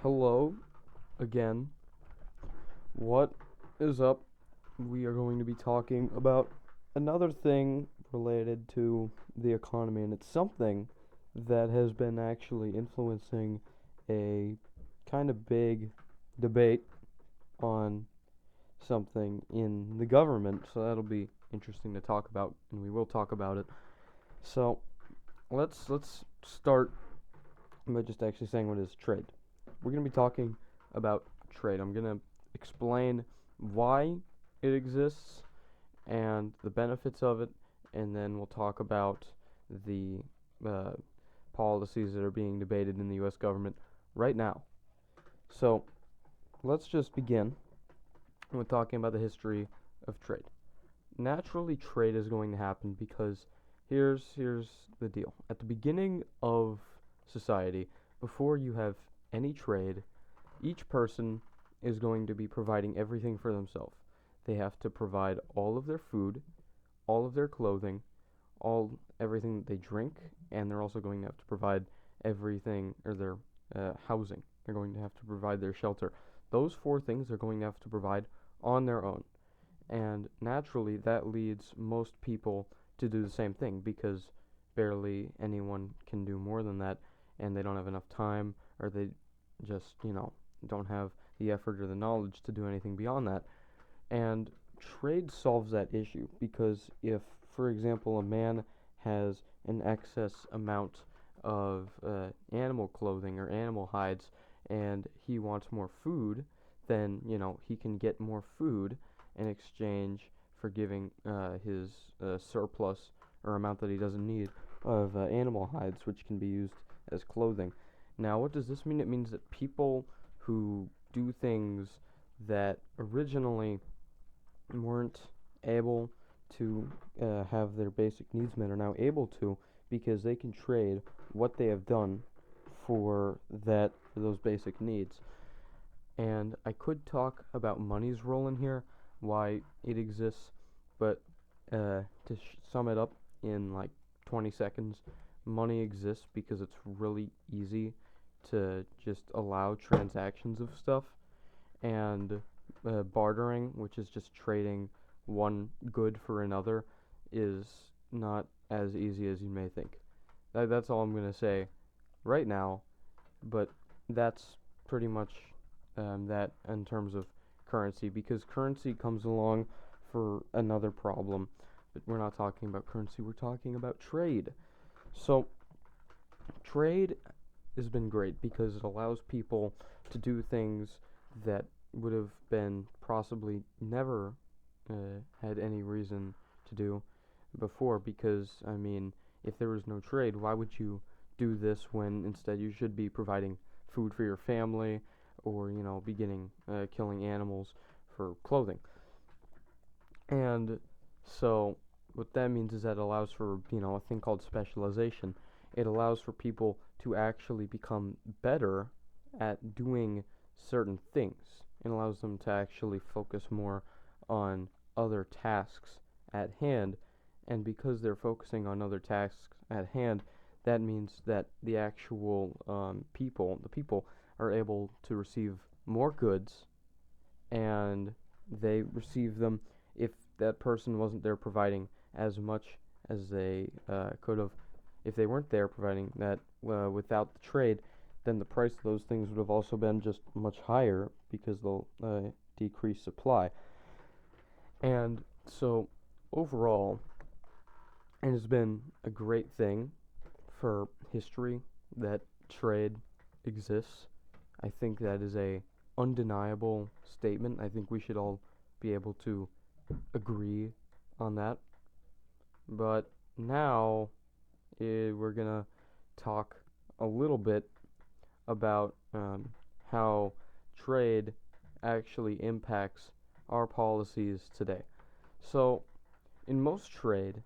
Hello again. What is up? We are going to be talking about another thing related to the economy, and it's something that has been actually influencing a kind of big debate on something in the government. So that'll be interesting to talk about, and we will talk about it. So let's start by just actually saying what is trade. We're going to be talking about trade. I'm going to explain why it exists and the benefits of it, and then we'll talk about the uh, policies that are being debated in the U.S. government right now. So let's just begin with talking about the history of trade. Naturally, trade is going to happen because here's the deal. At the beginning of society, before you have any trade, each person is going to be providing everything for themselves. They have to provide all of their food, all of their clothing, everything that they drink, and they're also going to have to provide everything or their housing. They're going to have to provide their shelter. Those four things they're going to have to provide on their own. And naturally, that leads most people to do the same thing because barely anyone can do more than that, and they don't have enough time, or they just, don't have the effort or the knowledge to do anything beyond that. And trade solves that issue because if, for example, a man has an excess amount of animal clothing or animal hides and he wants more food, then, he can get more food in exchange for giving his surplus or amount that he doesn't need of animal hides, which can be used as clothing. Now, what does this mean? It means that people who do things that originally weren't able to have their basic needs met are now able to because they can trade what they have done for those basic needs. And I could talk about money's role in here, why it exists, but to sum it up in like 20 seconds, money exists because it's really easy to just allow transactions of stuff, and bartering, which is just trading one good for another, is not as easy as you may think. That's all I'm going to say right now, but that's pretty much that in terms of currency, because currency comes along for another problem, but we're not talking about currency, we're talking about trade. So, trade has been great because it allows people to do things that would have been possibly never had any reason to do before, because, if there was no trade, why would you do this when instead you should be providing food for your family or, beginning killing animals for clothing? And so what that means is that it allows for, a thing called specialization. It allows for people to actually become better at doing certain things. It allows them to actually focus more on other tasks at hand. And because they're focusing on other tasks at hand, that means that the actual the people are able to receive more goods, and they receive them if that person wasn't there providing as much as they could have. If they weren't there providing that without the trade, then the price of those things would have also been just much higher because they'll decrease supply. And so overall, it has been a great thing for history that trade exists. I think that is a undeniable statement. I think we should all be able to agree on that. But now we're gonna talk a little bit about how trade actually impacts our policies today. So, in most trade,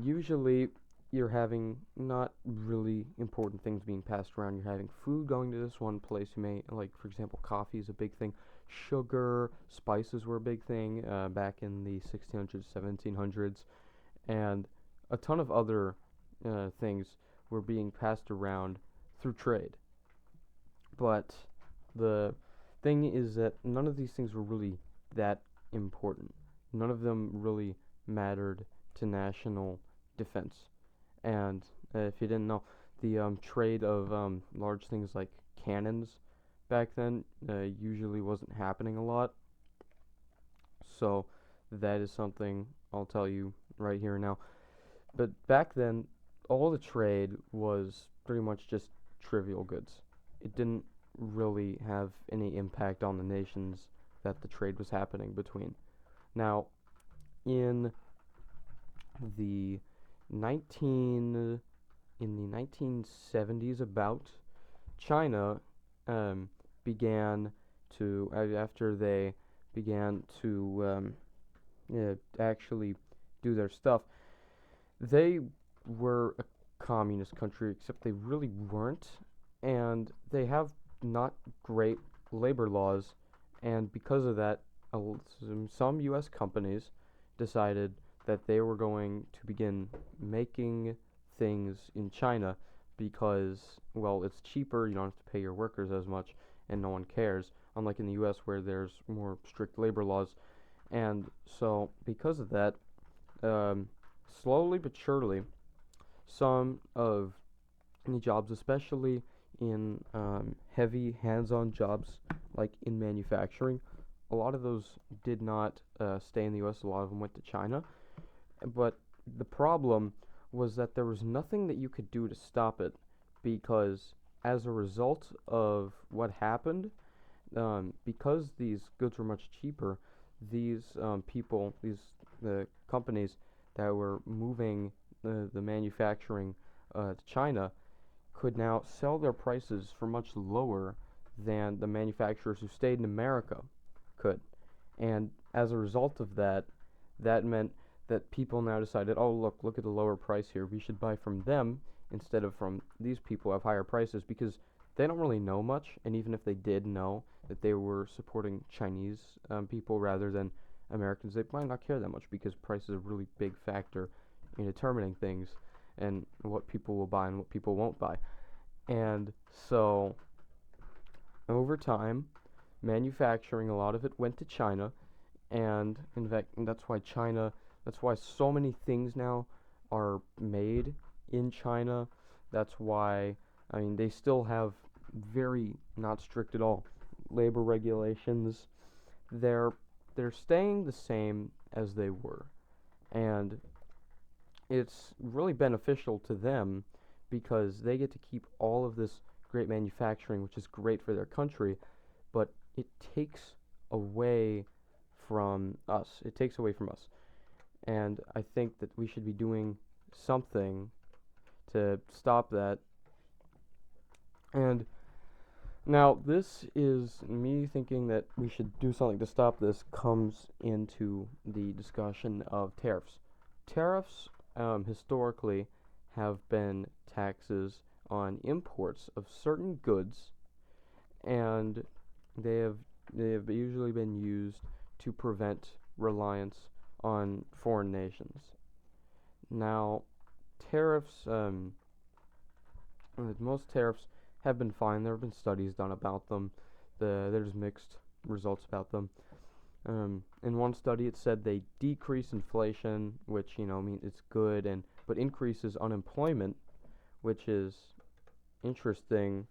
usually you're having not really important things being passed around. You're having food going to this one place. You may, like, for example, coffee is a big thing. Sugar, spices were a big thing back in the 1600s, 1700s, and a ton of other things were being passed around through trade. But the thing is that none of these things were really that important. None of them really mattered to national defense. And if you didn't know, the trade of large things like cannons back then usually wasn't happening a lot. So that is something I'll tell you right here now. But back then, all the trade was pretty much just trivial goods. It didn't really have any impact on the nations that the trade was happening between. Now, in the 19 in the 1970s, about China um, began to after they began to actually do their stuff. They were a communist country, except they really weren't, and they have not great labor laws, and because of that, some U.S. companies decided that they were going to begin making things in China because, well, it's cheaper, you don't have to pay your workers as much, and no one cares, unlike in the U.S. where there's more strict labor laws. And so, because of that, um, slowly but surely, some of the jobs, especially in heavy hands-on jobs like in manufacturing, a lot of those did not stay in the U.S. A lot of them went to China. But the problem was that there was nothing that you could do to stop it because as a result of what happened, because these goods were much cheaper, these the companies that were moving the manufacturing to China could now sell their prices for much lower than the manufacturers who stayed in America could. And as a result of that, that meant that people now decided, oh, look at the lower price here. We should buy from them instead of from these people who have higher prices because they don't really know much. And even if they did know that they were supporting Chinese people rather than Americans, they might not care that much because price is a really big factor in determining things and what people will buy and what people won't buy. And so, over time, manufacturing, a lot of it went to China, and in fact, that's why so many things now are made in China. That's why, I mean, they still have very not strict at all labor regulations. They're they're staying the same as they were, and it's really beneficial to them because they get to keep all of this great manufacturing, which is great for their country, but it takes away from us. It takes away from us. And I think that we should be doing something to stop that. And now, this is me thinking that we should do something to stop this comes into the discussion of tariffs. Tariffs historically have been taxes on imports of certain goods, and they have usually been used to prevent reliance on foreign nations. Now, tariffs, most tariffs have been fine. There have been studies done about them. There's mixed results about them. In one study, it said they decrease inflation, which I mean it's good, but increases unemployment, which is interesting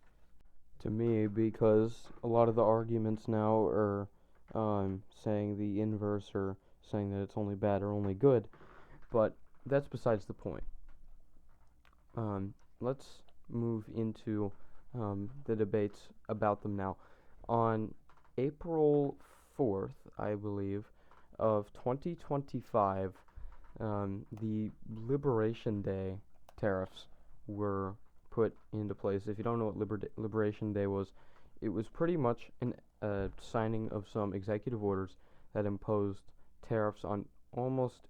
to me because a lot of the arguments now are saying the inverse or saying that it's only bad or only good, but that's besides the point. Let's move into the debates about them now. On April 4th, I believe, of 2025, the Liberation Day tariffs were put into place. If you don't know what Liberation Day was, it was pretty much a signing of some executive orders that imposed tariffs on almost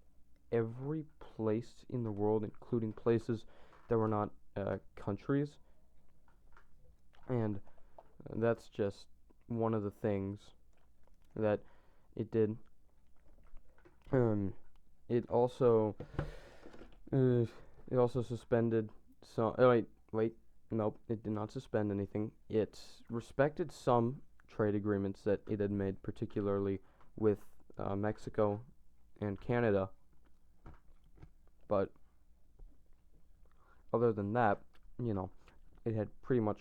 every place in the world, including places that were not countries. And that's just one of the things that it did. It also suspended some. Oh, wait. Nope, it did not suspend anything. It respected some trade agreements that it had made, particularly with Mexico and Canada. But other than that, you know, it had pretty much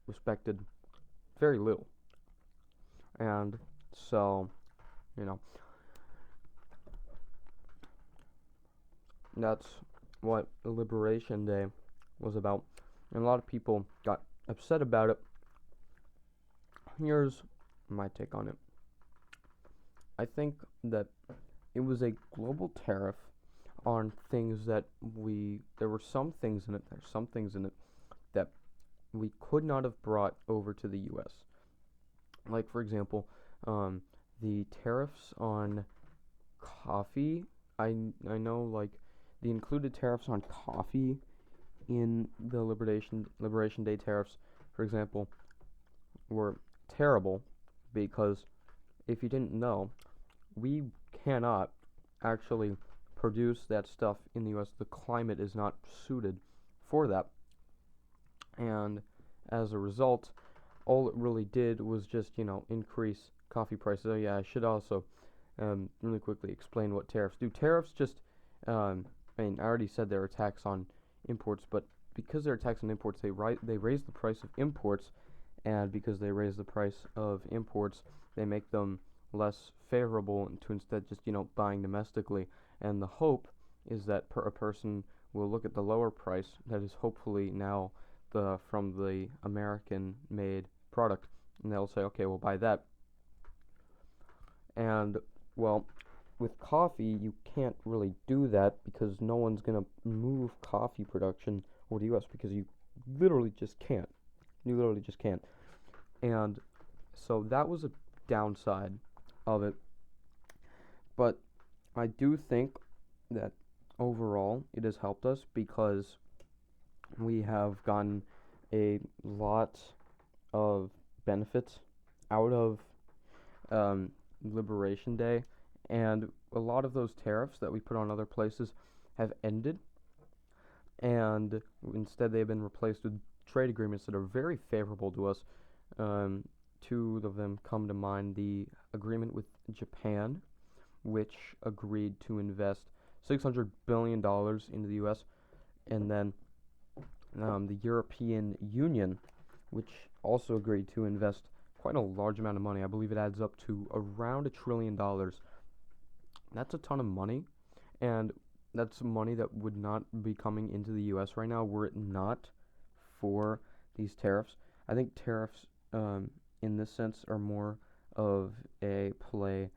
respected very little. And so, you know, that's what Liberation Day was about. And a lot of people got upset about it. Here's my take on it. I think that it was a global tariff on things that there were some things in it, there's some things in it that we could not have brought over to the US. Like, for example, the tariffs on coffee. I know, like, the included tariffs on coffee in the Liberation Day tariffs, for example, were terrible because if you didn't know, we cannot actually produce that stuff in the US. The climate is not suited for that. And as a result, all it really did was just, increase coffee prices. Oh yeah, I should also really quickly explain what tariffs do. Tariffs just, I already said they're a tax on imports, but because they're a tax on imports, they raise the price of imports, and because they raise the price of imports, they make them less favorable to instead just, buying domestically. And the hope is that a person will look at the lower price that is hopefully now from the American-made product, and they'll say, okay, we'll buy that. And, well, with coffee, you can't really do that because no one's going to move coffee production over to the US because you literally just can't. You literally just can't. And so that was a downside of it. But I do think that overall it has helped us because we have gotten a lot of benefits out of Liberation Day, and a lot of those tariffs that we put on other places have ended, and instead they've been replaced with trade agreements that are very favorable to us. Two of them come to mind: the agreement with Japan, which agreed to invest $600 billion into the U.S., and then the European Union, which also agreed to invest quite a large amount of money. I believe it adds up to around $1 trillion. That's a ton of money, and that's money that would not be coming into the U.S. right now were it not for these tariffs. I think tariffs, in this sense, are more of a play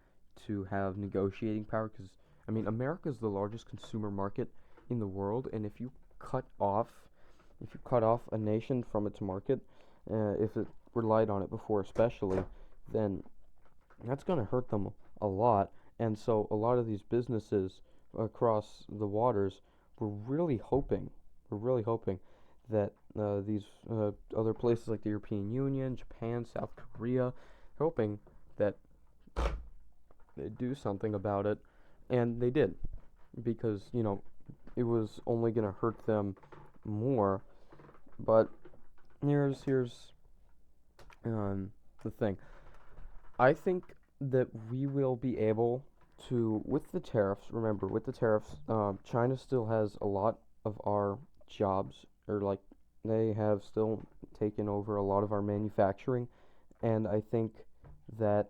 to have negotiating power because, America is the largest consumer market in the world, and if you cut off a nation from its market, if it relied on it before especially, then that's going to hurt them a lot. And so a lot of these businesses across the waters were really hoping that these other places like the European Union, Japan, South Korea, hoping that they'd do something about it, and they did, because it was only going to hurt them more. But here's the thing. I think that we will be able to, with the tariffs, China still has a lot of our jobs, or like they have still taken over a lot of our manufacturing, and I think that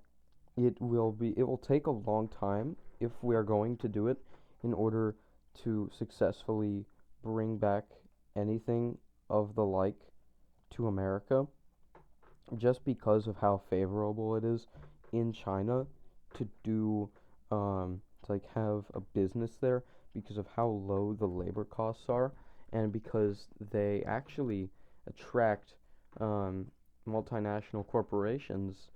it will take a long time if we are going to do it in order to successfully bring back anything of the like to America, just because of how favorable it is in China to do to have a business there, because of how low the labor costs are, and because they actually attract multinational corporations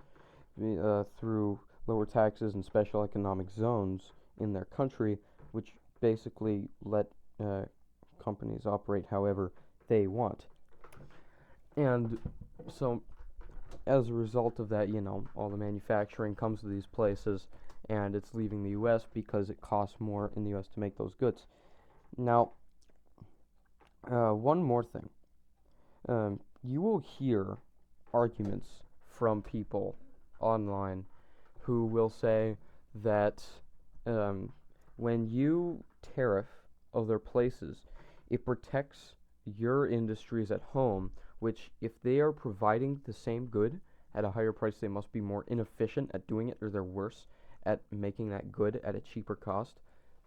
through lower taxes and special economic zones in their country, which basically let companies operate however they want. And so as a result of that, all the manufacturing comes to these places, and it's leaving the U.S. because it costs more in the U.S. to make those goods. Now, one more thing. You will hear arguments from people online who will say that um, when you tariff other places, it protects your industries at home, which, if they are providing the same good at a higher price, they must be more inefficient at doing it, or they're worse at making that good at a cheaper cost.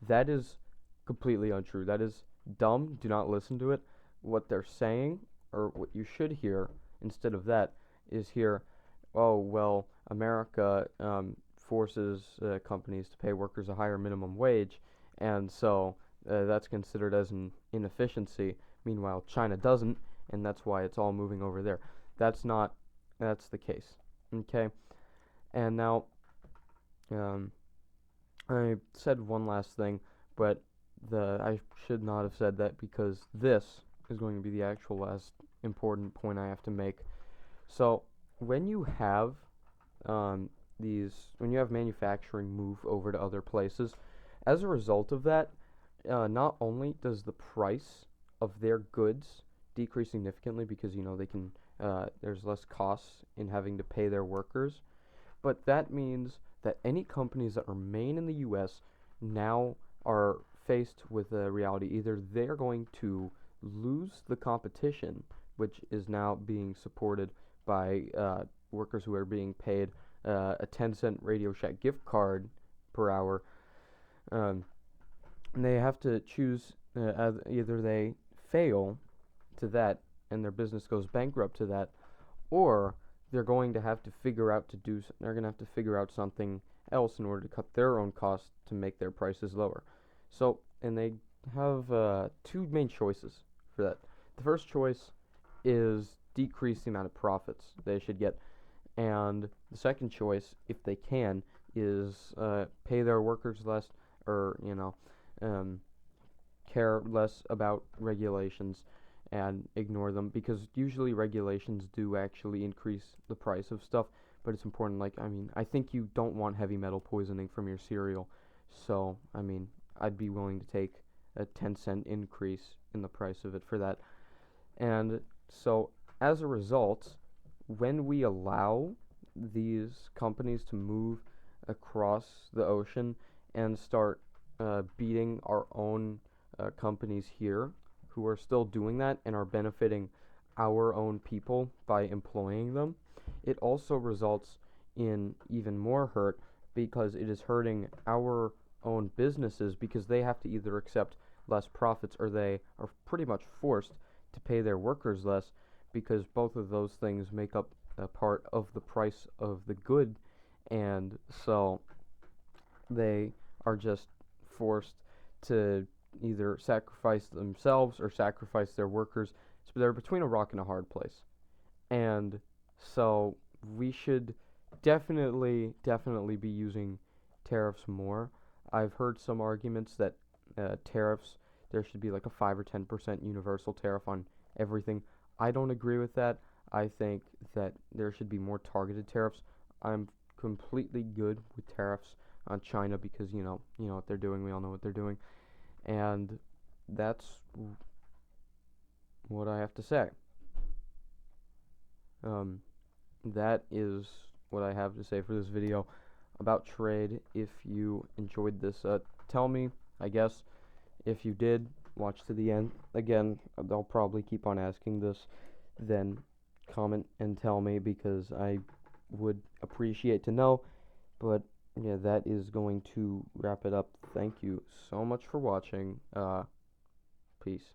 That is completely untrue. That is dumb. Do not listen to it. What they're saying, or what you should hear instead of that, is hear, oh, well, America forces companies to pay workers a higher minimum wage, and so that's considered as an inefficiency. Meanwhile, China doesn't, and that's why it's all moving over there. That's not, that's the case. Okay? And now, um, I said one last thing, but I should not have said that, because this is going to be the actual last important point I have to make. So, when you have when you have manufacturing move over to other places, as a result of that, not only does the price of their goods decrease significantly, because they can there's less costs in having to pay their workers, but that means that any companies that remain in the U.S. now are faced with a reality. Either they're going to lose the competition, which is now being supported by workers who are being paid a 10-cent Radio Shack gift card per hour. And they have to choose, either they fail to that and their business goes bankrupt to that, or they're going to have to figure out they're going to have to figure out something else in order to cut their own costs to make their prices lower. So, and they have two main choices for that. The first choice is decrease the amount of profits they should get, and the second choice, if they can, is pay their workers less, or um, care less about regulations and ignore them, because usually regulations do actually increase the price of stuff, but it's important. Like, I think you don't want heavy metal poisoning from your cereal, so I'd be willing to take a 10-cent increase in the price of it for that. And so, as a result, when we allow these companies to move across the ocean and start beating our own companies here, who are still doing that and are benefiting our own people by employing them, it also results in even more hurt, because it is hurting our own businesses, because they have to either accept less profits, or they are pretty much forced to pay their workers less, because both of those things make up a part of the price of the good, and so they are just forced to either sacrifice themselves or sacrifice their workers. So they're between a rock and a hard place. And so we should definitely be using tariffs more. I've heard some arguments that tariffs, there should be like a 5 or 10% universal tariff on everything. I don't agree with that. I think that there should be more targeted tariffs. I'm completely good with tariffs on China, because you know what they're doing. We all know what they're doing, and that's what I have to say. Um, that is what I have to say for this video about trade. If you enjoyed this, tell me. I guess if you did, watch to the end. Again, I'll probably keep on asking this. Then comment and tell me, because I would appreciate to know. But yeah, that is going to wrap it up. Thank you so much for watching. Peace.